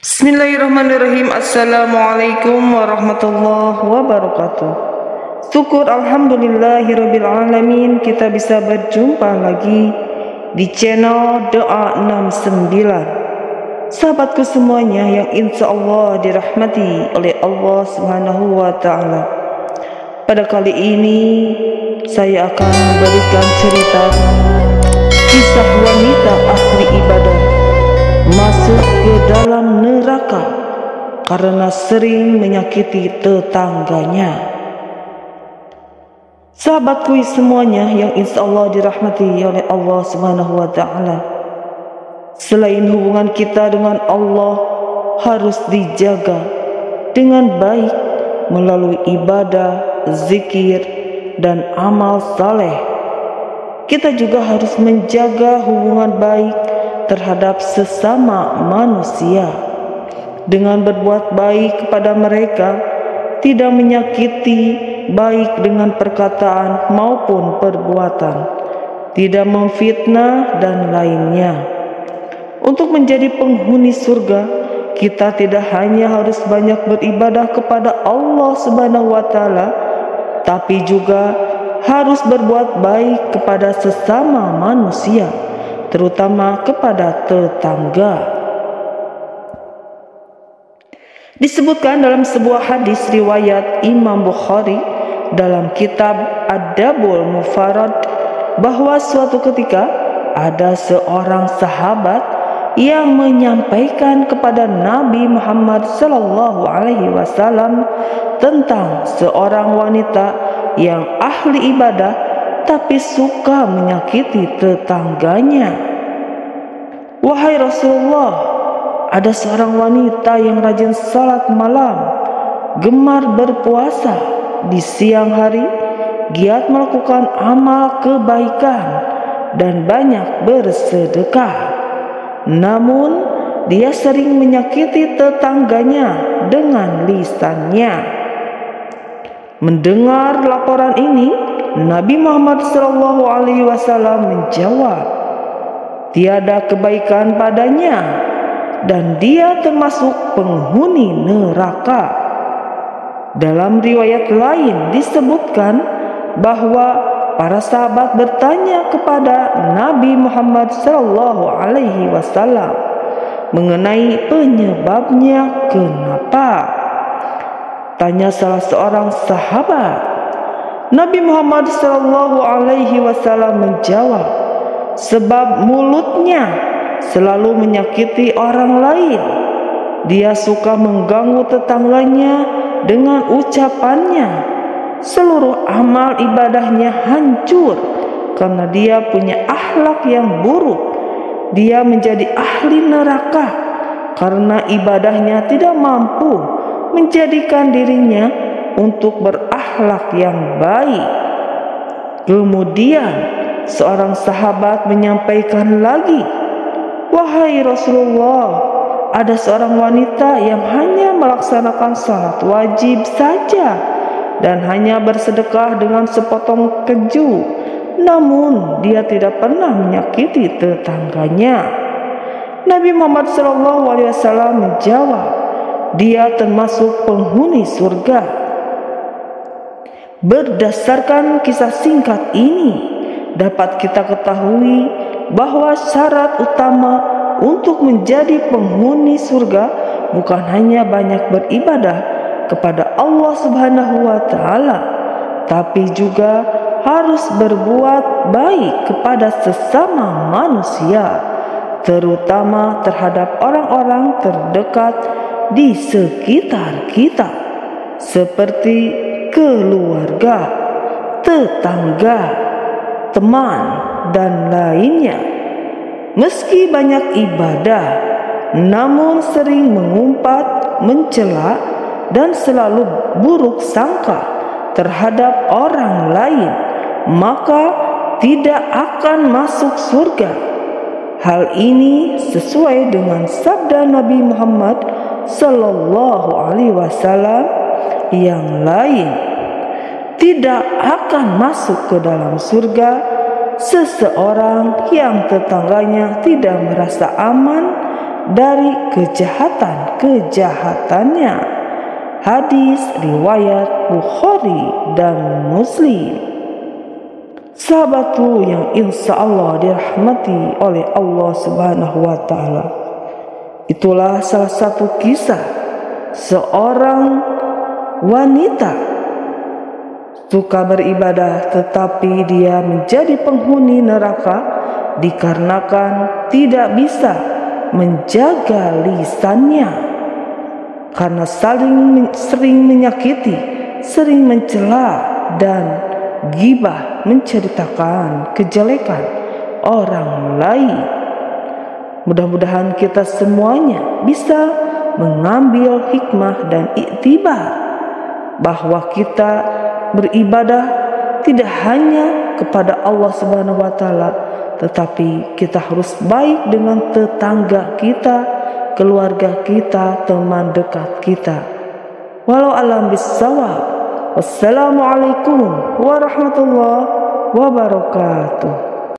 Bismillahirrahmanirrahim. Assalamualaikum warahmatullahi wabarakatuh. Syukur alhamdulillahirabbil alamin, kita bisa berjumpa lagi di channel Doa 69. Sahabatku semuanya yang insya Allah dirahmati oleh Allah Subhanahu wa Ta'ala. Pada kali ini saya akan memberikan cerita kisah wanita ahli ibadah masuk ke dalam neraka karena sering menyakiti tetangganya. Sahabatku semuanya yang insya Allah dirahmati oleh Allah Subhanahu wa Ta'ala, selain hubungan kita dengan Allah harus dijaga dengan baik melalui ibadah, zikir, dan amal saleh, kita juga harus menjaga hubungan baik terhadap sesama manusia dengan berbuat baik kepada mereka, tidak menyakiti, baik dengan perkataan maupun perbuatan, tidak memfitnah dan lainnya. Untuk menjadi penghuni surga, kita tidak hanya harus banyak beribadah kepada Allah Subhanahu wa Ta'ala, tapi juga harus berbuat baik kepada sesama manusia, terutama kepada tetangga. Disebutkan dalam sebuah hadis riwayat Imam Bukhari dalam kitab Adabul Mufarrad bahwa suatu ketika ada seorang sahabat yang menyampaikan kepada Nabi Muhammad SAW tentang seorang wanita yang ahli ibadah tapi suka menyakiti tetangganya. Wahai Rasulullah, ada seorang wanita yang rajin salat malam, gemar berpuasa di siang hari, giat melakukan amal kebaikan dan banyak bersedekah. Namun dia sering menyakiti tetangganya dengan lisannya. Mendengar laporan ini, Nabi Muhammad SAW menjawab, tiada kebaikan padanya dan dia termasuk penghuni neraka. Dalam riwayat lain disebutkan bahwa para sahabat bertanya kepada Nabi Muhammad SAW mengenai penyebabnya. Kenapa? Tanya salah seorang sahabat. Nabi Muhammad SAW menjawab, sebab mulutnya selalu menyakiti orang lain. Dia suka mengganggu tetangganya dengan ucapannya. Seluruh amal ibadahnya hancur karena dia punya akhlak yang buruk. Dia menjadi ahli neraka karena ibadahnya tidak mampu menjadikan dirinya untuk berakhlak yang baik. Kemudian seorang sahabat menyampaikan lagi, wahai Rasulullah, ada seorang wanita yang hanya melaksanakan salat wajib saja dan hanya bersedekah dengan sepotong keju, namun dia tidak pernah menyakiti tetangganya. Nabi Muhammad SAW menjawab, dia termasuk penghuni surga. Berdasarkan kisah singkat ini, dapat kita ketahui bahwa syarat utama untuk menjadi penghuni surga bukan hanya banyak beribadah kepada Allah Subhanahu wa Ta'ala, tapi juga harus berbuat baik kepada sesama manusia, terutama terhadap orang-orang terdekat di sekitar kita, seperti keluarga, tetangga, teman, dan lainnya. Meski banyak ibadah, namun sering mengumpat, mencela, dan selalu buruk sangka terhadap orang lain, maka tidak akan masuk surga. Hal ini sesuai dengan sabda Nabi Muhammad SAW yang lain, tidak akan masuk ke dalam surga seseorang yang tetangganya tidak merasa aman dari kejahatan-kejahatannya. Hadis riwayat Bukhari dan Muslim. Sahabatku yang insya Allah dirahmati oleh Allah Subhanahu wa Ta'ala, itulah salah satu kisah seorang wanita suka beribadah tetapi dia menjadi penghuni neraka dikarenakan tidak bisa menjaga lisannya, karena sering menyakiti, sering mencela dan ghibah, menceritakan kejelekan orang lain. Mudah-mudahan kita semuanya bisa mengambil hikmah dan iktibar bahwa kita beribadah tidak hanya kepada Allah Subhanahu wa Ta'ala, tetapi kita harus baik dengan tetangga kita, keluarga kita, teman dekat kita. Walau alam bissawab. Wassalamualaikum warahmatullahi wabarakatuh.